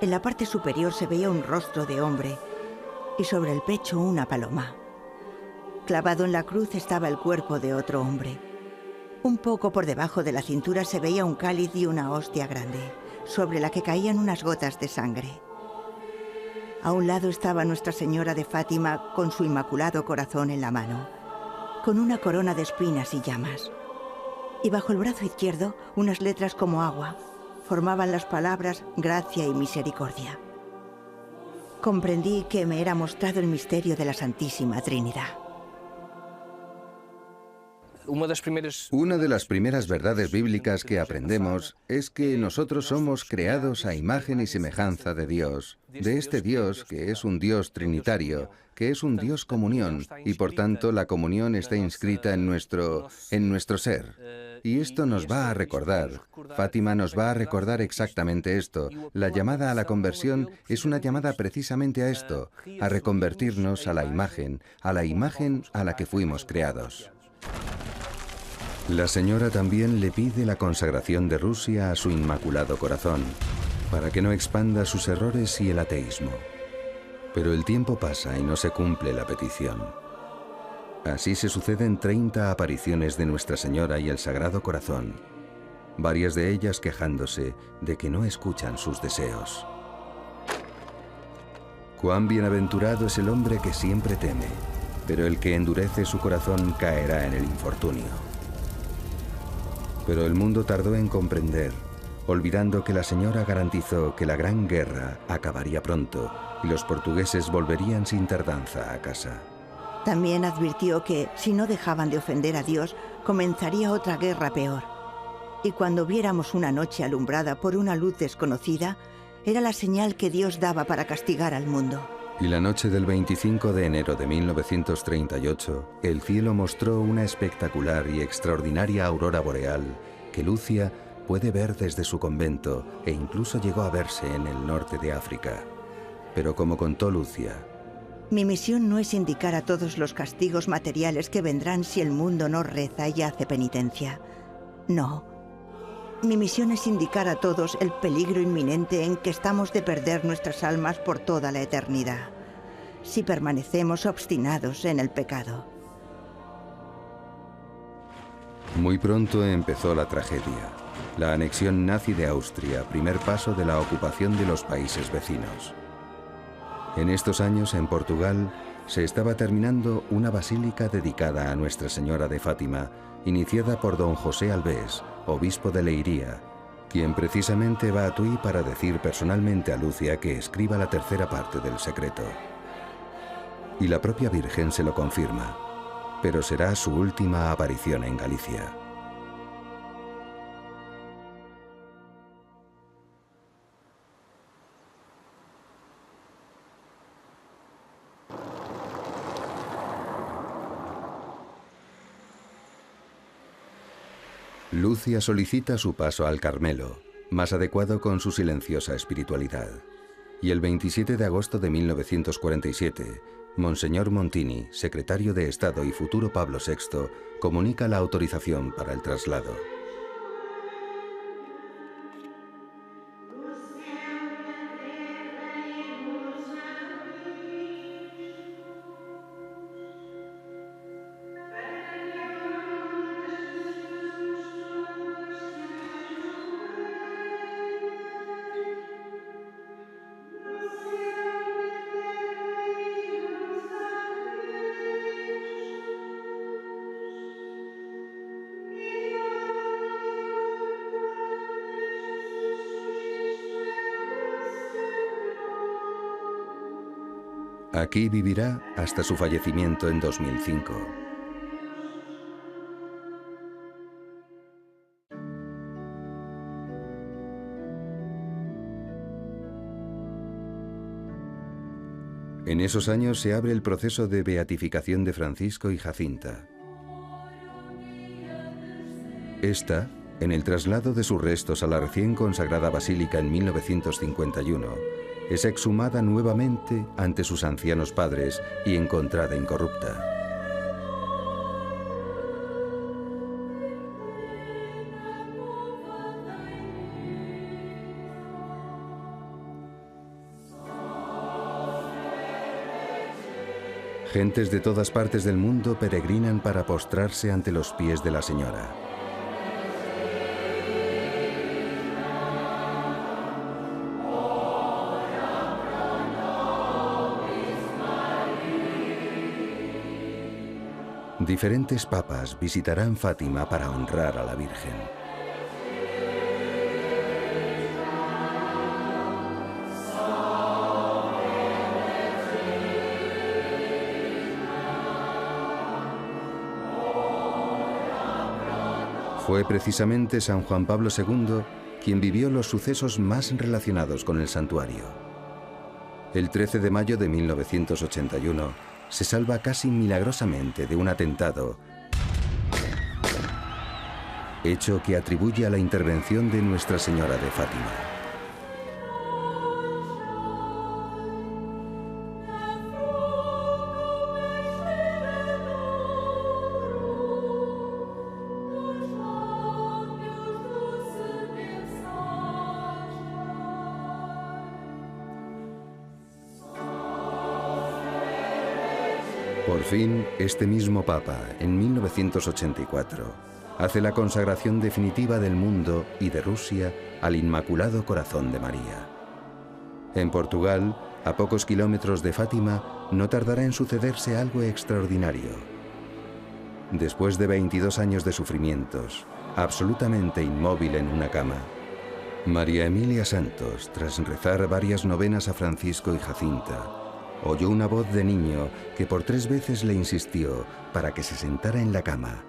En la parte superior se veía un rostro de hombre y sobre el pecho una paloma. Clavado en la cruz estaba el cuerpo de otro hombre. Un poco por debajo de la cintura se veía un cáliz y una hostia grande, sobre la que caían unas gotas de sangre. A un lado estaba Nuestra Señora de Fátima con su Inmaculado Corazón en la mano, con una corona de espinas y llamas. Y bajo el brazo izquierdo, unas letras como agua formaban las palabras gracia y misericordia. Comprendí que me era mostrado el misterio de la Santísima Trinidad. Una de las primeras verdades bíblicas que aprendemos es que nosotros somos creados a imagen y semejanza de Dios, de este Dios que es un Dios trinitario, que es un Dios comunión, y por tanto la comunión está inscrita en nuestro ser. Y esto nos va a recordar, Fátima nos va a recordar exactamente esto. La llamada a la conversión es una llamada precisamente a esto, a reconvertirnos a la imagen a la que fuimos creados. La señora también le pide la consagración de Rusia a su Inmaculado Corazón, para que no expanda sus errores y el ateísmo. Pero el tiempo pasa y no se cumple la petición. Así se suceden 30 apariciones de Nuestra Señora y el Sagrado Corazón, varias de ellas quejándose de que no escuchan sus deseos. Cuán bienaventurado es el hombre que siempre teme, pero el que endurece su corazón caerá en el infortunio. Pero el mundo tardó en comprender, olvidando que la señora garantizó que la Gran Guerra acabaría pronto y los portugueses volverían sin tardanza a casa. También advirtió que, si no dejaban de ofender a Dios, comenzaría otra guerra peor. Y cuando viéramos una noche alumbrada por una luz desconocida, era la señal que Dios daba para castigar al mundo. Y la noche del 25 de enero de 1938, el cielo mostró una espectacular y extraordinaria aurora boreal que Lucia puede ver desde su convento e incluso llegó a verse en el norte de África. Pero como contó Lucia, mi misión no es indicar a todos los castigos materiales que vendrán si el mundo no reza y hace penitencia. No. Mi misión es indicar a todos el peligro inminente en que estamos de perder nuestras almas por toda la eternidad, si permanecemos obstinados en el pecado. Muy pronto empezó la tragedia, la anexión nazi de Austria, primer paso de la ocupación de los países vecinos. En estos años, en Portugal, se estaba terminando una basílica dedicada a Nuestra Señora de Fátima, iniciada por don José Alves, obispo de Leiria, quien precisamente va a Tui para decir personalmente a Lucia que escriba la tercera parte del secreto. Y la propia Virgen se lo confirma, pero será su última aparición en Galicia. Lucia solicita su paso al Carmelo, más adecuado con su silenciosa espiritualidad. Y el 27 de agosto de 1947, Monseñor Montini, secretario de Estado y futuro Pablo VI, comunica la autorización para el traslado. Aquí vivirá hasta su fallecimiento en 2005. En esos años se abre el proceso de beatificación de Francisco y Jacinta. Esta, en el traslado de sus restos a la recién consagrada basílica en 1951, es exhumada nuevamente ante sus ancianos padres y encontrada incorrupta. Gentes de todas partes del mundo peregrinan para postrarse ante los pies de la Señora. Diferentes papas visitarán Fátima para honrar a la Virgen. Fue precisamente San Juan Pablo II quien vivió los sucesos más relacionados con el santuario. El 13 de mayo de 1981 se salva casi milagrosamente de un atentado, hecho que atribuye a la intervención de Nuestra Señora de Fátima. Por fin, este mismo Papa, en 1984, hace la consagración definitiva del mundo y de Rusia al Inmaculado Corazón de María. En Portugal, a pocos kilómetros de Fátima, no tardará en sucederse algo extraordinario. Después de 22 años de sufrimientos, absolutamente inmóvil en una cama, María Emilia Santos, tras rezar varias novenas a Francisco y Jacinta, oyó una voz de niño que por 3 veces le insistió para que se sentara en la cama,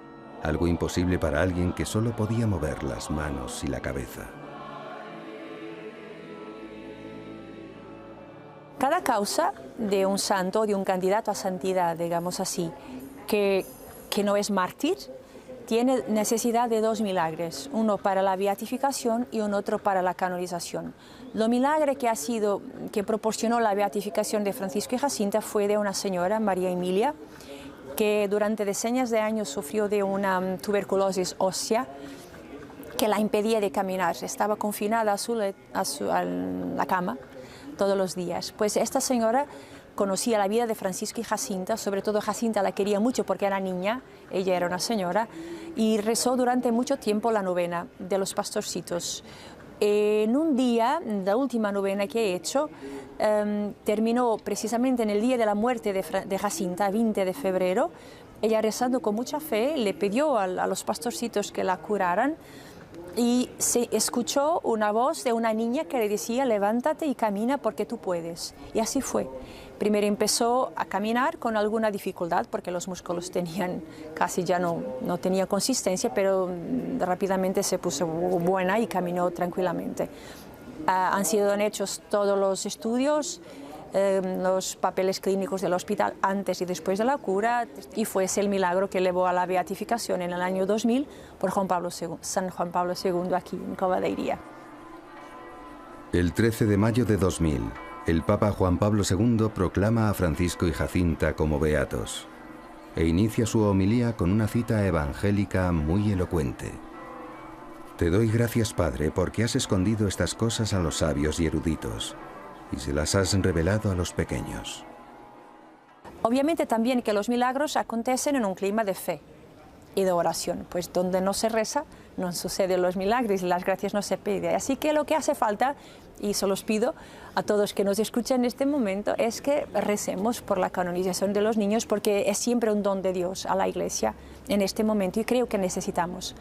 algo imposible para alguien que solo podía mover las manos y la cabeza. Cada causa de un santo, de un candidato a santidad, digamos así, que no es mártir, tiene necesidad de 2 milagros, uno para la beatificación y un otro para la canonización. Lo milagro que proporcionó la beatificación de Francisco y Jacinta fue de una señora, María Emilia, que durante decenas de años sufrió de una tuberculosis ósea que la impedía de caminar. Estaba confinada a la cama todos los días. Pues esta señora conocía la vida de Francisco y Jacinta, sobre todo Jacinta la quería mucho porque era niña, ella era una señora, y rezó durante mucho tiempo la novena de los pastorcitos. En un día, la última novena que he hecho, terminó precisamente en el día de la muerte de Jacinta, 20 de febrero. Ella, rezando con mucha fe, le pidió a los pastorcitos que la curaran, y se escuchó una voz de una niña que le decía: levántate y camina porque tú puedes. Y así fue. Primero empezó a caminar con alguna dificultad porque los músculos casi ya no tenía consistencia, pero rápidamente se puso buena y caminó tranquilamente. Han sido hechos todos los estudios, los papeles clínicos del hospital antes y después de la cura, y fue ese el milagro que llevó a la beatificación en el año 2000 por San Juan Pablo II aquí en Cova da Iria. El 13 de mayo de 2000, el Papa Juan Pablo II proclama a Francisco y Jacinta como beatos e inicia su homilía con una cita evangélica muy elocuente. Te doy gracias, Padre, porque has escondido estas cosas a los sabios y eruditos y se las has revelado a los pequeños. Obviamente también que los milagros acontecen en un clima de fe y de oración, pues donde no se reza no suceden los milagros y las gracias no se piden. Así que lo que hace falta, y se los pido a todos que nos escuchan en este momento, es que recemos por la canonización de los niños, porque es siempre un don de Dios a la Iglesia en este momento y creo que necesitamos.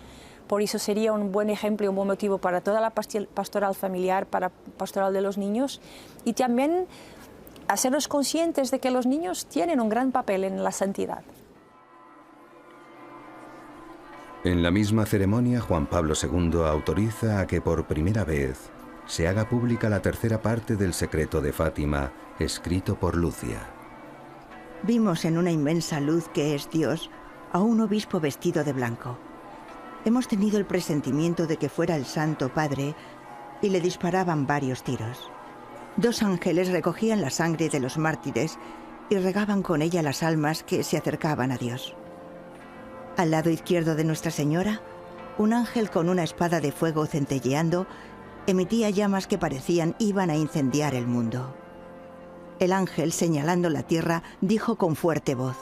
Por eso sería un buen ejemplo y un buen motivo para toda la pastoral familiar, para pastoral de los niños, y también hacernos conscientes de que los niños tienen un gran papel en la santidad. En la misma ceremonia, Juan Pablo II autoriza a que por primera vez se haga pública la tercera parte del secreto de Fátima, escrito por Lucia. Vimos en una inmensa luz que es Dios a un obispo vestido de blanco. Hemos tenido el presentimiento de que fuera el Santo Padre y le disparaban varios tiros. 2 ángeles recogían la sangre de los mártires y regaban con ella las almas que se acercaban a Dios. Al lado izquierdo de Nuestra Señora, un ángel con una espada de fuego centelleando emitía llamas que parecían iban a incendiar el mundo. El ángel, señalando la tierra, dijo con fuerte voz: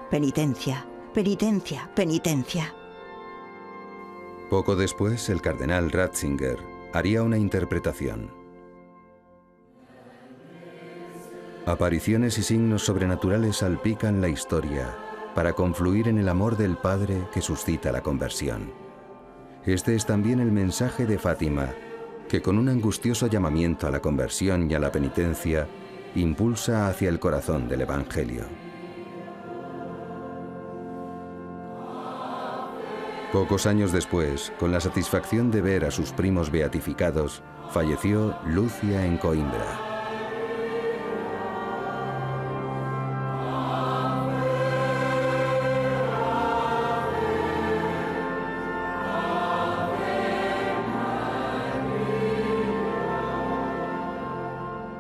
penitencia, penitencia, penitencia. Poco después, el cardenal Ratzinger haría una interpretación. Apariciones y signos sobrenaturales salpican la historia para confluir en el amor del Padre que suscita la conversión. Este es también el mensaje de Fátima, que con un angustioso llamamiento a la conversión y a la penitencia, impulsa hacia el corazón del Evangelio. Pocos años después, con la satisfacción de ver a sus primos beatificados, falleció Lucia en Coimbra.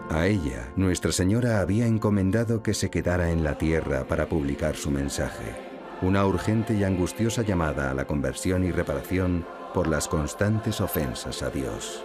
A ella, Nuestra Señora había encomendado que se quedara en la tierra para publicar su mensaje, una urgente y angustiosa llamada a la conversión y reparación por las constantes ofensas a Dios.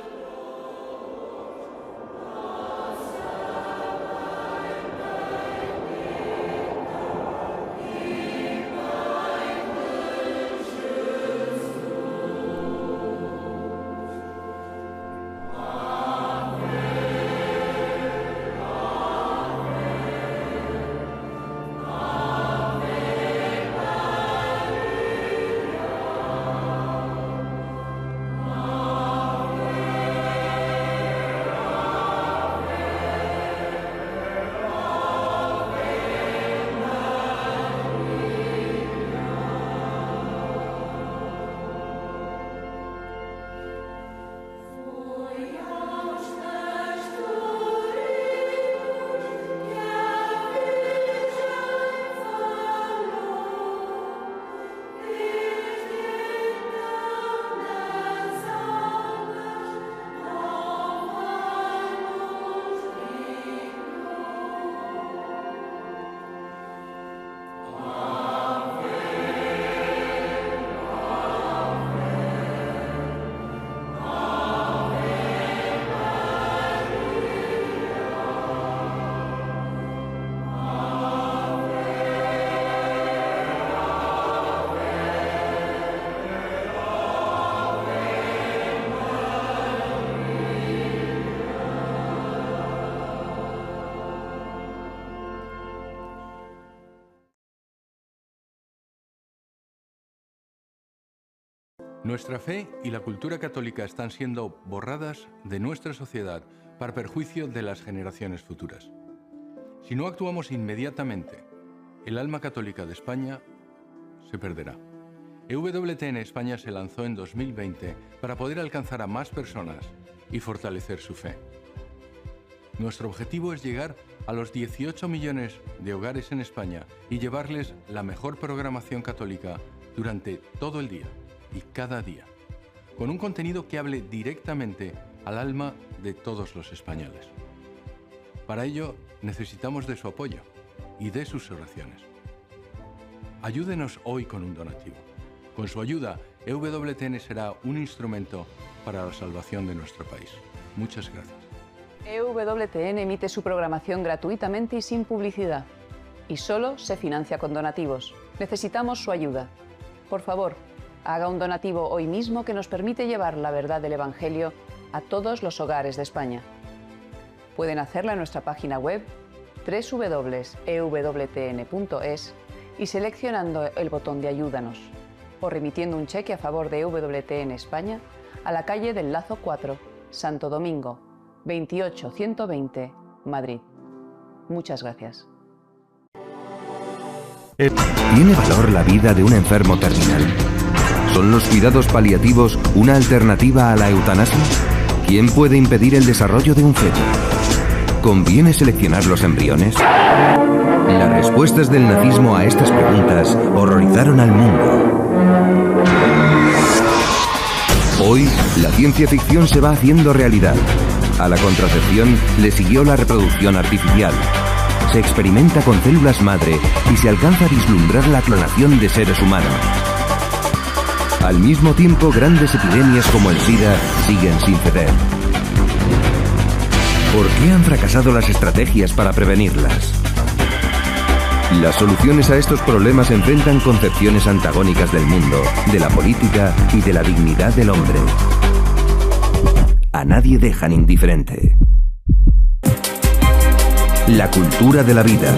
Nuestra fe y la cultura católica están siendo borradas de nuestra sociedad para perjuicio de las generaciones futuras. Si no actuamos inmediatamente, el alma católica de España se perderá. EWTN España se lanzó en 2020 para poder alcanzar a más personas y fortalecer su fe. Nuestro objetivo es llegar a los 18 millones de hogares en España y llevarles la mejor programación católica durante todo el día y cada día, con un contenido que hable directamente al alma de todos los españoles. Para ello, necesitamos de su apoyo y de sus oraciones. Ayúdenos hoy con un donativo. Con su ayuda, EWTN será un instrumento para la salvación de nuestro país. Muchas gracias. EWTN emite su programación gratuitamente y sin publicidad. Y solo se financia con donativos. Necesitamos su ayuda. Por favor, haga un donativo hoy mismo que nos permite llevar la verdad del Evangelio a todos los hogares de España. Pueden hacerlo en nuestra página web www.ewtn.es y seleccionando el botón de Ayúdanos, o remitiendo un cheque a favor de EWTN España a la calle del Lazo 4, Santo Domingo, 28120, Madrid. Muchas gracias. ¿Tiene valor la vida de un enfermo terminal? ¿Son los cuidados paliativos una alternativa a la eutanasia? ¿Quién puede impedir el desarrollo de un feto? ¿Conviene seleccionar los embriones? Las respuestas del nazismo a estas preguntas horrorizaron al mundo. Hoy, la ciencia ficción se va haciendo realidad. A la contracepción le siguió la reproducción artificial. Se experimenta con células madre y se alcanza a vislumbrar la clonación de seres humanos. Al mismo tiempo, grandes epidemias como el SIDA siguen sin ceder. ¿Por qué han fracasado las estrategias para prevenirlas? Las soluciones a estos problemas enfrentan concepciones antagónicas del mundo, de la política y de la dignidad del hombre. A nadie dejan indiferente. La cultura de la vida.